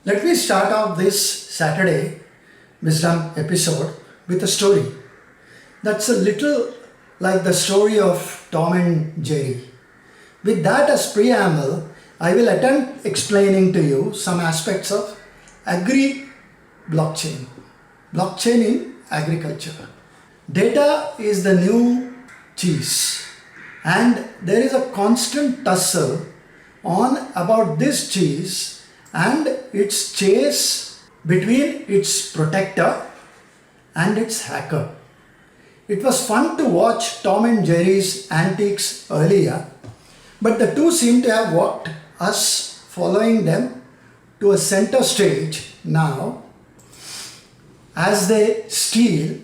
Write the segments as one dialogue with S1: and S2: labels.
S1: Let me start off this Saturday Wisdom episode with a story that's a little like the story of Tom and Jerry. With that as preamble, I will attempt explaining to you some aspects of blockchain in agriculture. Data is the new cheese, and there is a constant tussle on about this cheese and its chase between its protector and its hacker. It was fun to watch Tom and Jerry's antics earlier, but the two seem to have walked us following them to a center stage now. As they steal,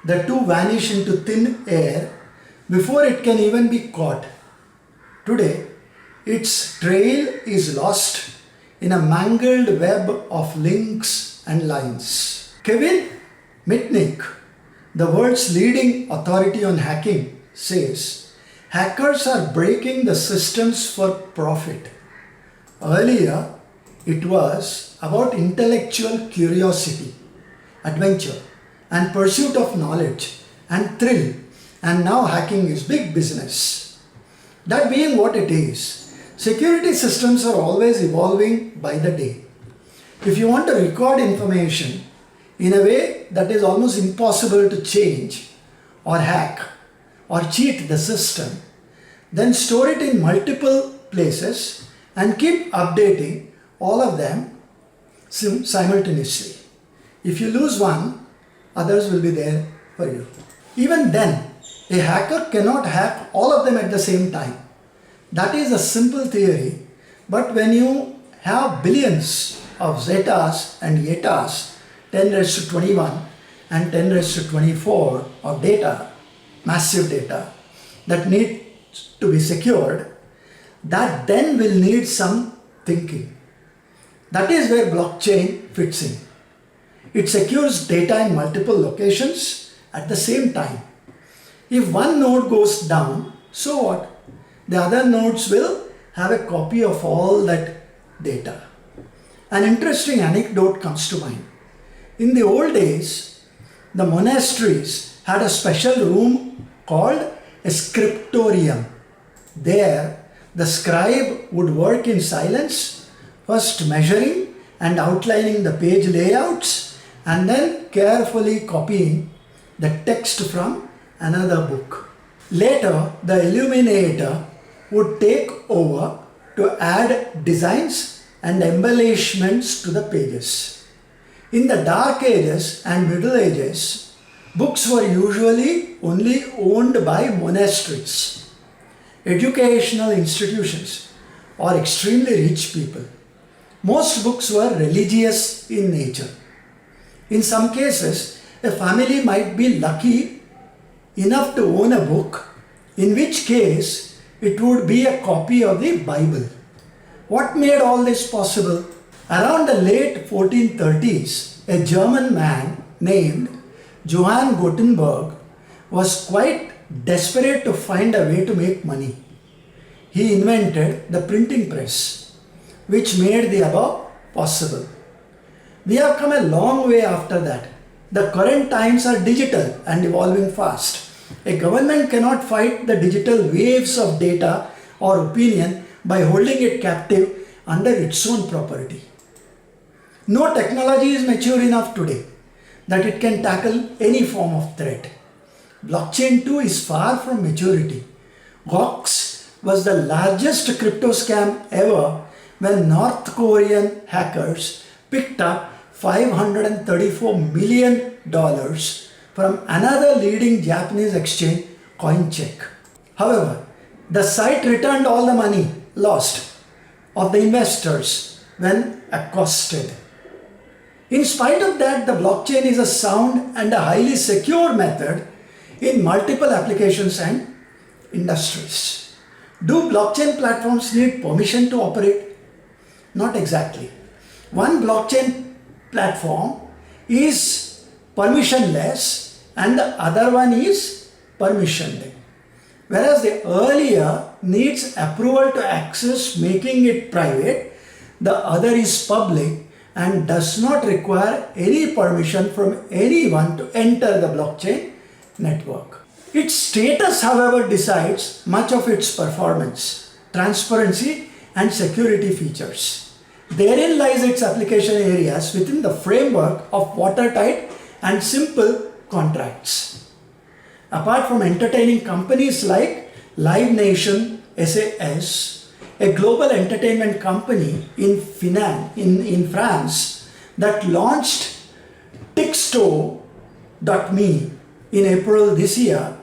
S1: the two vanish into thin air before it can even be caught. Today, its trail is lost in a mangled web of links and lines. Kevin Mitnick, the world's leading authority on hacking, says hackers are breaking the systems for profit. Earlier, it was about intellectual curiosity, adventure, and pursuit of knowledge and thrill, and now hacking is big business. That being what it is, security systems are always evolving by the day. If you want to record information in a way that is almost impossible to change or hack or cheat the system, then store it in multiple places and keep updating all of them simultaneously. If you lose one, others will be there for you. Even then, a hacker cannot hack all of them at the same time. That is a simple theory, but when you have billions of zetas and yetas, 10 raised to 21 and 10 raised to 24 of data, massive data, that need to be secured, that then will need some thinking. That is where blockchain fits in. It secures data in multiple locations at the same time. If one node goes down, so what? The other nodes will have a copy of all that data. An interesting anecdote comes to mind. In the old days, the monasteries had a special room called a scriptorium. There, the scribe would work in silence, first measuring and outlining the page layouts, and then carefully copying the text from another book. Later, the illuminator would take over to add designs and embellishments to the pages. In the Dark Ages and Middle Ages, books were usually only owned by monasteries, educational institutions, or extremely rich people. Most books were religious in nature. In some cases, a family might be lucky enough to own a book, in which case it would be a copy of the Bible. What made all this possible? Around the late 1430s, a German man named Johann Gutenberg was quite desperate to find a way to make money. He invented the printing press, which made the above possible. We have come a long way after that. The current times are digital and evolving fast. A government cannot fight the digital waves of data or opinion by holding it captive under its own property. No technology is mature enough today that it can tackle any form of threat. Blockchain too is far from maturity. Gox was the largest crypto scam ever when North Korean hackers picked up $534 million from another leading Japanese exchange, CoinCheck. However, the site returned all the money lost of the investors when accosted. In spite of that, the blockchain is a sound and a highly secure method in multiple applications and industries. Do blockchain platforms need permission to operate? Not exactly. One blockchain platform is permissionless and the other one is permissioned. Whereas the earlier needs approval to access, making it private, the other is public and does not require any permission from anyone to enter the blockchain network. Its status, however, decides much of its performance, transparency, and security features. Therein lies its application areas within the framework of watertight and simple contracts. Apart from entertaining companies like Live Nation SAS, a global entertainment company in France that launched Tixto.me in April this year,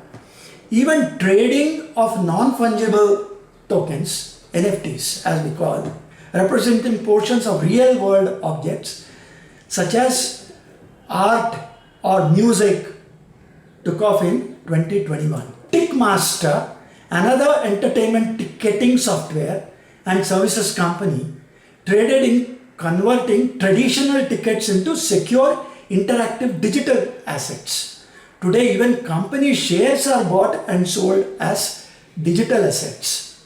S1: even trading of non-fungible tokens, NFTs as we call them, representing portions of real-world objects such as art or music, took off in 2021. Ticketmaster, another entertainment ticketing software and services company, traded in converting traditional tickets into secure interactive digital assets. Today, even company shares are bought and sold as digital assets.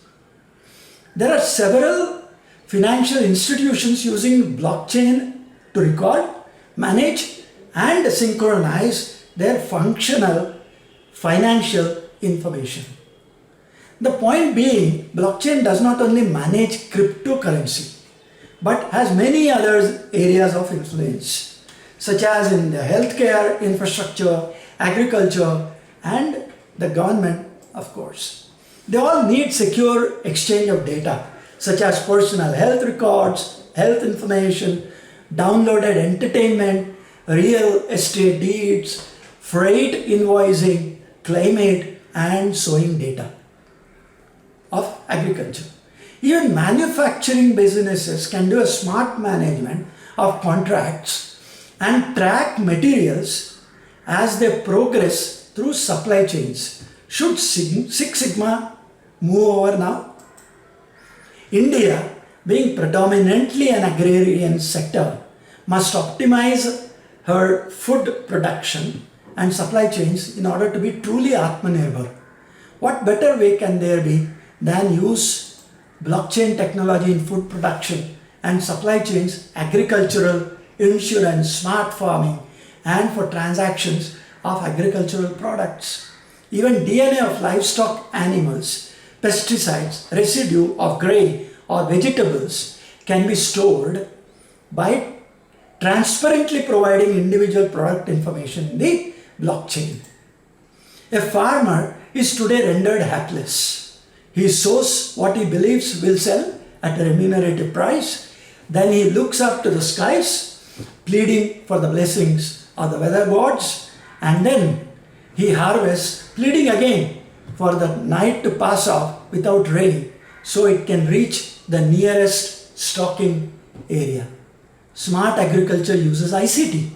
S1: There are several financial institutions using blockchain to record, manage, and synchronize their functional financial information. The point being, blockchain does not only manage cryptocurrency, but has many other areas of influence, such as in the healthcare infrastructure, agriculture, and the government, of course. They all need secure exchange of data, such as personal health records, health information, downloaded entertainment, real estate deeds, freight invoicing, climate, and sowing data of agriculture. Even manufacturing businesses can do a smart management of contracts and track materials as they progress through supply chains. Should Six Sigma move over now? India, being predominantly an agrarian sector, must optimize her food production and supply chains in order to be truly Atmanirbhar. What better way can there be than use blockchain technology in food production and supply chains, agricultural, insurance, smart farming, and for transactions of agricultural products. Even DNA of livestock animals, pesticides, residue of grain or vegetables can be stored by transparently providing individual product information in the blockchain. A farmer is today rendered hapless. He sows what he believes will sell at a remunerative price. Then he looks up to the skies, pleading for the blessings of the weather gods, and then he harvests, pleading again for the night to pass off without rain so it can reach the nearest stocking area. Smart agriculture uses ICT,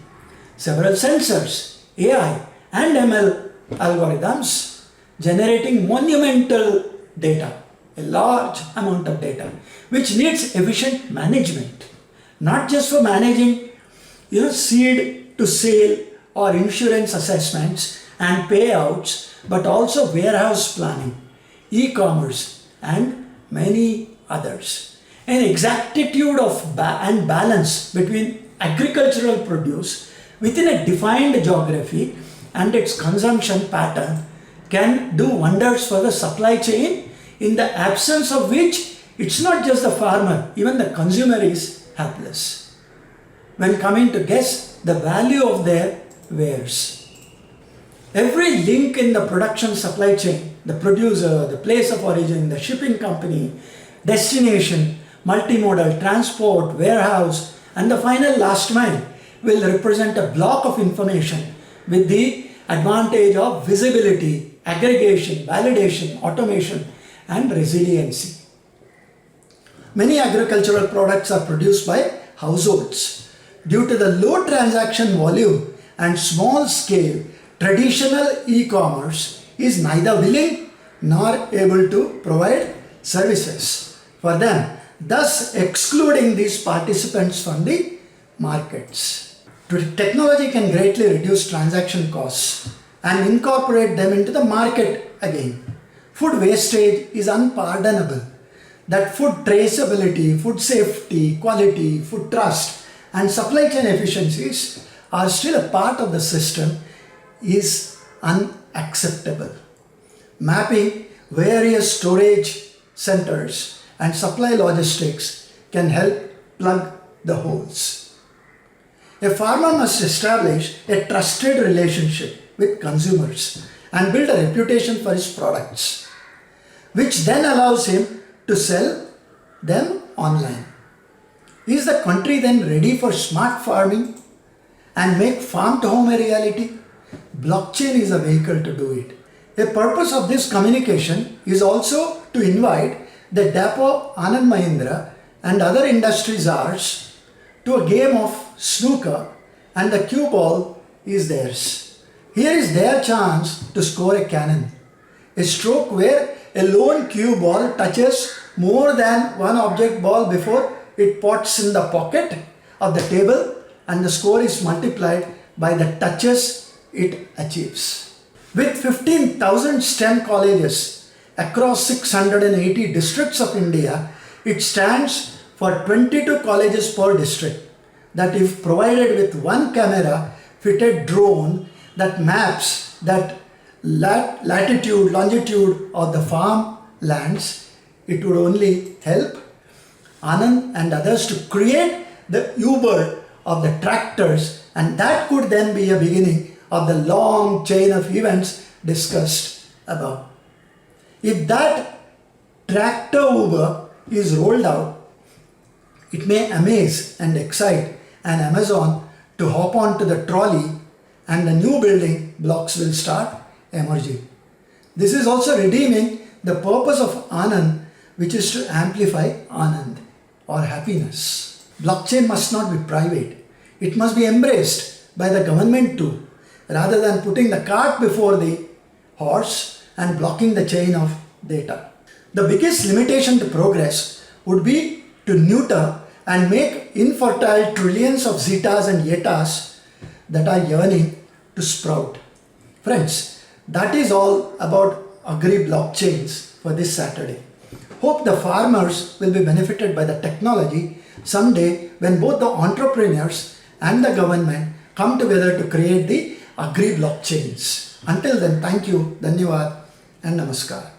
S1: several sensors, AI, and ML algorithms generating monumental data, a large amount of data, which needs efficient management, not just for managing seed to sale or insurance assessments and payouts, but also warehouse planning, e-commerce, and many others. An exactitude of and balance between agricultural produce within a defined geography and its consumption pattern can do wonders for the supply chain, in the absence of which it's not just the farmer, even the consumer is helpless when coming to guess the value of their wares. Every link in the production supply chain, the producer, the place of origin, the shipping company, destination, multimodal transport, warehouse, and the final last mile will represent a block of information with the advantage of visibility, aggregation, validation, automation, and resiliency. Many agricultural products are produced by households. Due to the low transaction volume and small scale, traditional e-commerce is neither willing nor able to provide services for them, thus excluding these participants from the markets. Technology can greatly reduce transaction costs and incorporate them into the market again. Food wastage is unpardonable. That food traceability, food safety, quality, food trust, and supply chain efficiencies are still a part of the system is unacceptable. Mapping various storage centers and supply logistics can help plug the holes. A farmer must establish a trusted relationship with consumers and build a reputation for his products, which then allows him to sell them online. Is the country then ready for smart farming and make farm to home a reality? Blockchain is a vehicle to do it. A purpose of this communication is also to invite the Dapper Anand Mahindra and other industry czars to a game of snooker, and the cue ball is theirs. Here is their chance to score a cannon. A stroke where a lone cue ball touches more than one object ball before it pots in the pocket of the table, and the score is multiplied by the touches it achieves. With 15,000 STEM colleges across 680 districts of India, it stands for 22 colleges per district that, if provided with one camera fitted drone that maps that latitude, longitude of the farm lands, it would only help Anand and others to create the Uber of the tractors, and that could then be a beginning of the long chain of events discussed above. If that tractor Uber is rolled out, it may amaze and excite an Amazon to hop onto the trolley, and the new building blocks will start emerging. This is also redeeming the purpose of Anand, which is to amplify Anand or happiness. Blockchain must not be private. It must be embraced by the government too, rather than putting the cart before the horse and blocking the chain of data. The biggest limitation to progress would be to neuter and make infertile trillions of zetas and yetas that are yearning to sprout. Friends, that is all about agri-blockchains for this Saturday. Hope the farmers will be benefited by the technology someday when both the entrepreneurs and the government come together to create the agri-blockchains. Until then, thank you, Dhanyavad and Namaskar.